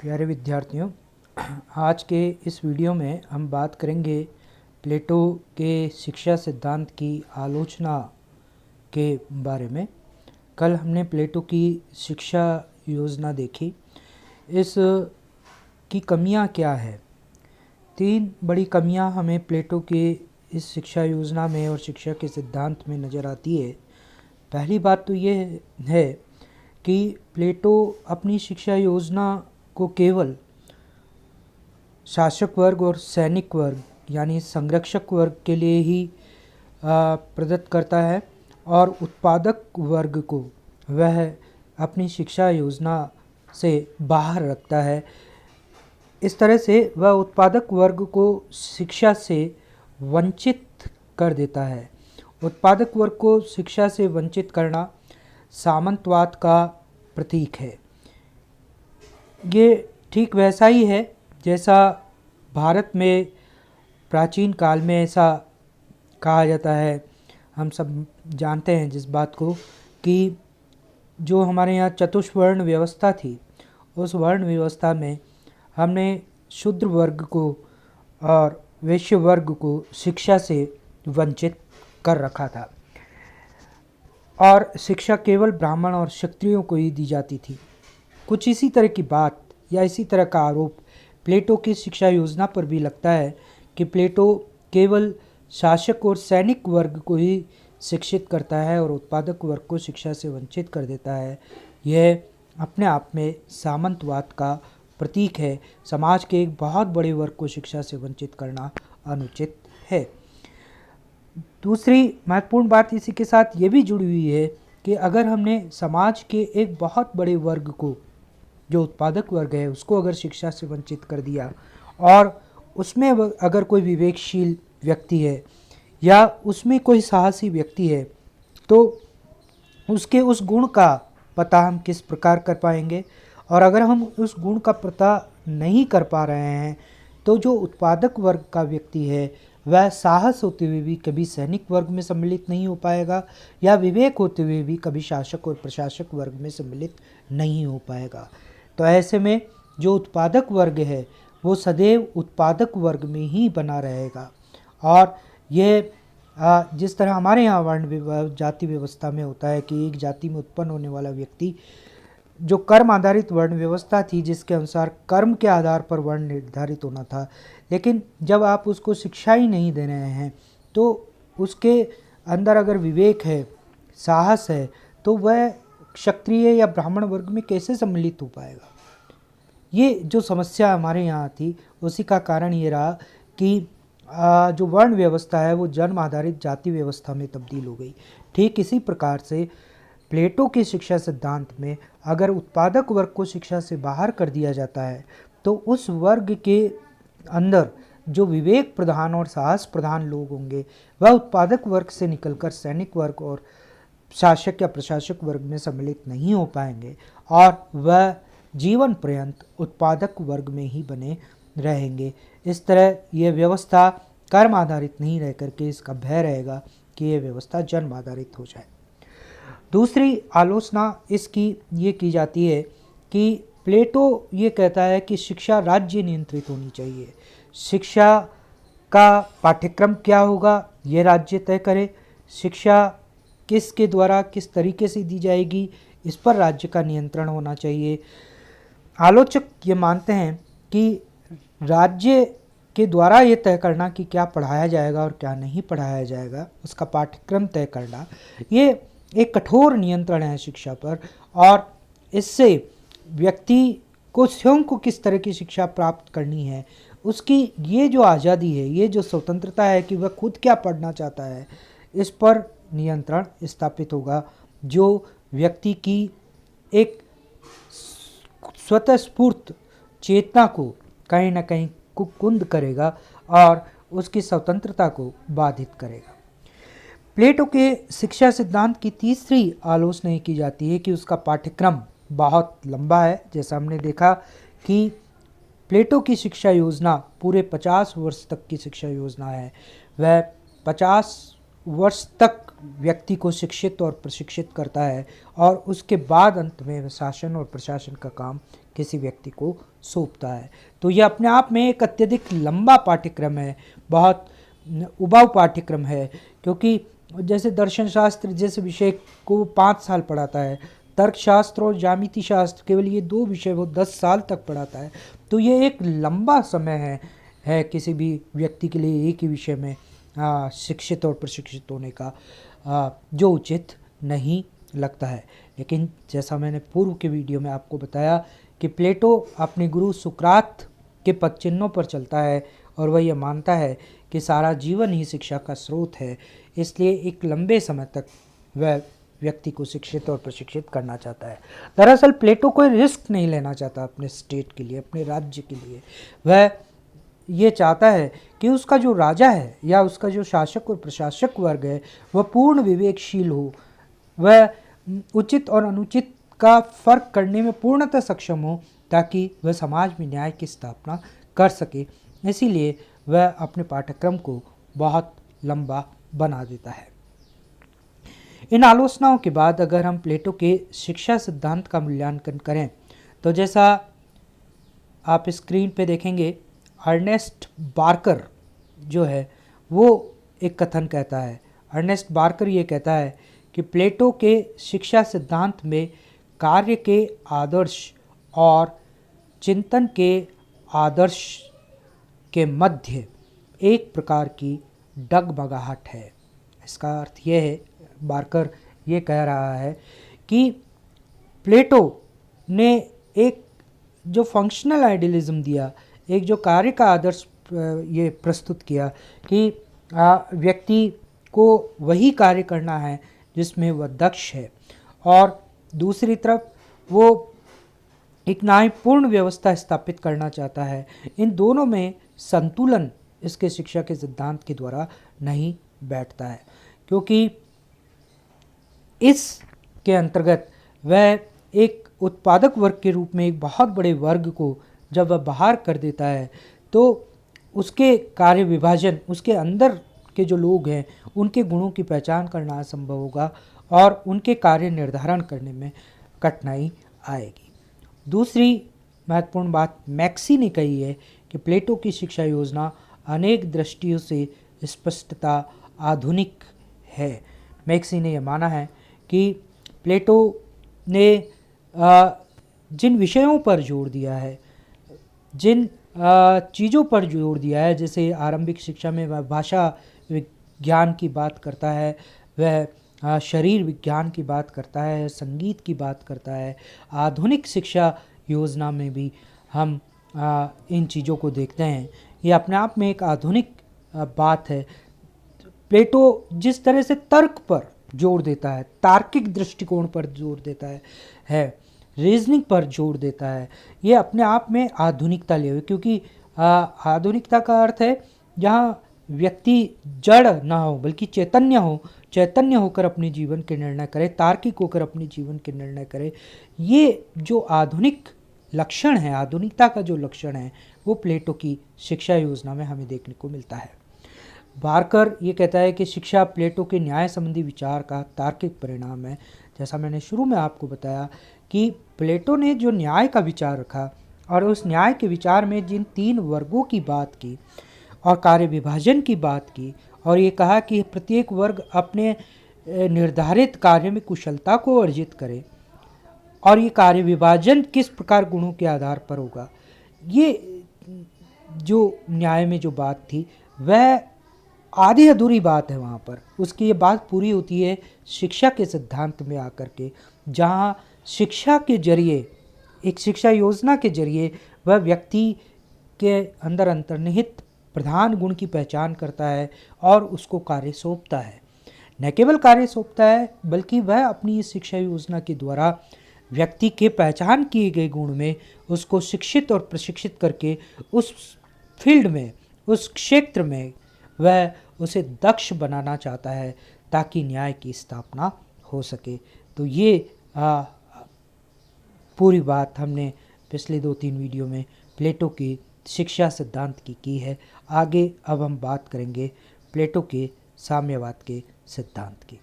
प्यारे विद्यार्थियों, आज के इस वीडियो में हम बात करेंगे प्लेटो के शिक्षा सिद्धांत की आलोचना के बारे में। कल हमने प्लेटो की शिक्षा योजना देखी। इस की कमियां क्या है? 3 बड़ी कमियां हमें प्लेटो के इस शिक्षा योजना में और शिक्षा के सिद्धांत में नज़र आती है। पहली बात तो ये है कि प्लेटो अपनी शिक्षा योजना को केवल शासक वर्ग और सैनिक वर्ग यानी संरक्षक वर्ग के लिए ही प्रदत्त करता है और उत्पादक वर्ग को वह अपनी शिक्षा योजना से बाहर रखता है। इस तरह से वह उत्पादक वर्ग को शिक्षा से वंचित कर देता है। उत्पादक वर्ग को शिक्षा से वंचित करना सामंतवाद का प्रतीक है। ये ठीक वैसा ही है जैसा भारत में प्राचीन काल में ऐसा कहा जाता है। हम सब जानते हैं जिस बात को कि जो हमारे यहाँ चतुष्वर्ण व्यवस्था थी, उस वर्ण व्यवस्था में हमने शूद्र वर्ग को और वैश्य वर्ग को शिक्षा से वंचित कर रखा था और शिक्षा केवल ब्राह्मण और क्षत्रियों को ही दी जाती थी। कुछ इसी तरह की बात या इसी तरह का आरोप प्लेटो की शिक्षा योजना पर भी लगता है कि प्लेटो केवल शासक और सैनिक वर्ग को ही शिक्षित करता है और उत्पादक वर्ग को शिक्षा से वंचित कर देता है। यह अपने आप में सामंतवाद का प्रतीक है। समाज के एक बहुत बड़े वर्ग को शिक्षा से वंचित करना अनुचित है। दूसरी महत्वपूर्ण बात इसी के साथ ये भी जुड़ी हुई है कि अगर हमने समाज के एक बहुत बड़े वर्ग को, जो उत्पादक वर्ग है, उसको अगर शिक्षा से वंचित कर दिया और उसमें अगर कोई विवेकशील व्यक्ति है या उसमें कोई साहसी व्यक्ति है, तो उसके उस गुण का पता हम किस प्रकार कर पाएंगे? और अगर हम उस गुण का पता नहीं कर पा रहे हैं तो जो उत्पादक वर्ग का व्यक्ति है वह साहस होते हुए भी कभी सैनिक वर्ग में सम्मिलित नहीं हो पाएगा या विवेक होते हुए भी कभी शासक और प्रशासक वर्ग में सम्मिलित नहीं हो पाएगा। तो ऐसे में जो उत्पादक वर्ग है वो सदैव उत्पादक वर्ग में ही बना रहेगा। और ये जिस तरह हमारे यहाँ वर्ण जाति व्यवस्था में होता है कि एक जाति में उत्पन्न होने वाला व्यक्ति, जो कर्म आधारित वर्ण व्यवस्था थी जिसके अनुसार कर्म के आधार पर वर्ण निर्धारित होना था, लेकिन जब आप उसको शिक्षा ही नहीं दे रहे हैं तो उसके अंदर अगर विवेक है, साहस है, तो वह क्षत्रिय या ब्राह्मण वर्ग में कैसे सम्मिलित हो पाएगा? ये जो समस्या हमारे यहाँ थी उसी का कारण ये रहा कि जो वर्ण व्यवस्था है वो जन्म आधारित जाति व्यवस्था में तब्दील हो गई। ठीक इसी प्रकार से प्लेटो के शिक्षा सिद्धांत में अगर उत्पादक वर्ग को शिक्षा से बाहर कर दिया जाता है तो उस वर्ग के अंदर जो विवेक प्रधान और साहस प्रधान लोग होंगे वह उत्पादक वर्ग से निकलकर सैनिक वर्ग और शासक या प्रशासक वर्ग में सम्मिलित नहीं हो पाएंगे और वह जीवन पर्यंत उत्पादक वर्ग में ही बने रहेंगे। इस तरह यह व्यवस्था कर्म आधारित नहीं रह करके इसका भय रहेगा कि यह व्यवस्था जन्म आधारित हो जाए। दूसरी आलोचना इसकी ये की जाती है कि प्लेटो ये कहता है कि शिक्षा राज्य नियंत्रित होनी चाहिए। शिक्षा का पाठ्यक्रम क्या होगा ये राज्य तय करे। शिक्षा किसके द्वारा किस तरीके से दी जाएगी इस पर राज्य का नियंत्रण होना चाहिए। आलोचक ये मानते हैं कि राज्य के द्वारा ये तय करना कि क्या पढ़ाया जाएगा और क्या नहीं पढ़ाया जाएगा, उसका पाठ्यक्रम तय करना, ये एक कठोर नियंत्रण है शिक्षा पर और इससे व्यक्ति को स्वयं को किस तरह की शिक्षा प्राप्त करनी है, उसकी ये जो आज़ादी है, ये जो स्वतंत्रता है कि वह खुद क्या पढ़ना चाहता है, इस पर नियंत्रण स्थापित होगा, जो व्यक्ति की एक स्वतःस्फूर्त चेतना को कहीं ना कहीं कुंद करेगा और उसकी स्वतंत्रता को बाधित करेगा। प्लेटो के शिक्षा सिद्धांत की तीसरी आलोचना ये की जाती है कि उसका पाठ्यक्रम बहुत लंबा है। जैसा हमने देखा कि प्लेटो की शिक्षा योजना पूरे 50 वर्ष तक की शिक्षा योजना है। वह 50 वर्ष तक व्यक्ति को शिक्षित और प्रशिक्षित करता है और उसके बाद अंत में शासन और प्रशासन का काम किसी व्यक्ति को सौंपता है। तो ये अपने आप में एक अत्यधिक लंबा पाठ्यक्रम है, बहुत उबाऊ पाठ्यक्रम है, क्योंकि जैसे दर्शन शास्त्र जैसे विषय को 5 साल पढ़ाता है, तर्कशास्त्र और ज्यामिति शास्त्र केवल ये 2 विषय वो 10 साल तक पढ़ाता है। तो ये एक लंबा समय है किसी भी व्यक्ति के लिए एक ही विषय में शिक्षित और प्रशिक्षित होने का, जो उचित नहीं लगता है। लेकिन जैसा मैंने पूर्व के वीडियो में आपको बताया कि प्लेटो अपने गुरु सुकरात के पद चिन्हों पर चलता है और वह यह मानता है कि सारा जीवन ही शिक्षा का स्रोत है, इसलिए एक लंबे समय तक वह व्यक्ति को शिक्षित और प्रशिक्षित करना चाहता है। दरअसल प्लेटो कोई रिस्क नहीं लेना चाहता अपने स्टेट के लिए, अपने राज्य के लिए। वह ये चाहता है कि उसका जो राजा है या उसका जो शासक और प्रशासक वर्ग है वह पूर्ण विवेकशील हो, वह उचित और अनुचित का फर्क करने में पूर्णतः सक्षम हो, ताकि वह समाज में न्याय की स्थापना कर सके। इसीलिए वह अपने पाठ्यक्रम को बहुत लंबा बना देता है। इन आलोचनाओं के बाद अगर हम प्लेटो के शिक्षा सिद्धांत का मूल्यांकन करें तो जैसा आप स्क्रीन पे देखेंगे, अर्नेस्ट बार्कर जो है वो एक कथन कहता है। अर्नेस्ट बार्कर ये कहता है कि प्लेटो के शिक्षा सिद्धांत में कार्य के आदर्श और चिंतन के आदर्श के मध्य एक प्रकार की डगमगाहट है। इसका अर्थ यह है, बार्कर ये कह रहा है कि प्लेटो ने एक जो फंक्शनल आइडियलिज्म दिया, एक जो कार्य का आदर्श ये प्रस्तुत किया कि व्यक्ति को वही कार्य करना है जिसमें वह दक्ष है, और दूसरी तरफ वो एक न्यायपूर्ण व्यवस्था स्थापित करना चाहता है। इन दोनों में संतुलन इसके शिक्षा के सिद्धांत के द्वारा नहीं बैठता है, क्योंकि इसके अंतर्गत वह एक उत्पादक वर्ग के रूप में एक बहुत बड़े वर्ग को जब वह बाहर कर देता है तो उसके कार्य विभाजन, उसके अंदर के जो लोग हैं उनके गुणों की पहचान करना असंभव होगा और उनके कार्य निर्धारण करने में कठिनाई आएगी। दूसरी महत्वपूर्ण बात मैक्सी ने कही है कि प्लेटो की शिक्षा योजना अनेक दृष्टियों से स्पष्टता आधुनिक है। मैक्सी ने यह माना है कि प्लेटो ने जिन विषयों पर जोर दिया है, जिन चीज़ों पर जोर दिया है, जैसे आरंभिक शिक्षा में वह भाषा विज्ञान की बात करता है, वह शरीर विज्ञान की बात करता है, संगीत की बात करता है। आधुनिक शिक्षा योजना में भी हम इन चीज़ों को देखते हैं। ये अपने आप में एक आधुनिक बात है। प्लेटो जिस तरह से तर्क पर जोर देता है, तार्किक दृष्टिकोण पर जोर देता है, रीजनिंग पर जोर देता है, ये अपने आप में आधुनिकता ले हुई, क्योंकि आधुनिकता का अर्थ है जहाँ व्यक्ति जड़ ना हो बल्कि चैतन्य हो, चैतन्य होकर अपने जीवन के निर्णय करे, तार्किक होकर अपने जीवन के निर्णय करे। ये जो आधुनिक लक्षण है, आधुनिकता का जो लक्षण है, वो प्लेटो की शिक्षा योजना में हमें देखने को मिलता है। बार्कर ये कहता है कि शिक्षा प्लेटो के न्याय संबंधी विचार का तार्किक परिणाम है। जैसा मैंने शुरू में आपको बताया कि प्लेटो ने जो न्याय का विचार रखा और उस न्याय के विचार में जिन 3 वर्गों की बात की और कार्य विभाजन की बात की, और ये कहा कि प्रत्येक वर्ग अपने निर्धारित कार्य में कुशलता को अर्जित करे और ये कार्य विभाजन किस प्रकार गुणों के आधार पर होगा, ये जो न्याय में जो बात थी वह आधी अधूरी बात है। वहाँ पर उसकी ये बात पूरी होती है शिक्षा के सिद्धांत में आकर के, जहाँ शिक्षा के जरिए, एक शिक्षा योजना के जरिए वह व्यक्ति के अंदर अंतर्निहित प्रधान गुण की पहचान करता है और उसको कार्य सौंपता है। न केवल कार्य सौंपता है बल्कि वह अपनी इस शिक्षा योजना के द्वारा व्यक्ति के पहचान किए गए गुण में उसको शिक्षित और प्रशिक्षित करके उस फील्ड में, उस क्षेत्र में वह उसे दक्ष बनाना चाहता है ताकि न्याय की स्थापना हो सके। तो ये पूरी बात हमने पिछले 2-3 वीडियो में प्लेटो की शिक्षा सिद्धांत की है। आगे अब हम बात करेंगे प्लेटो के साम्यवाद के सिद्धांत की।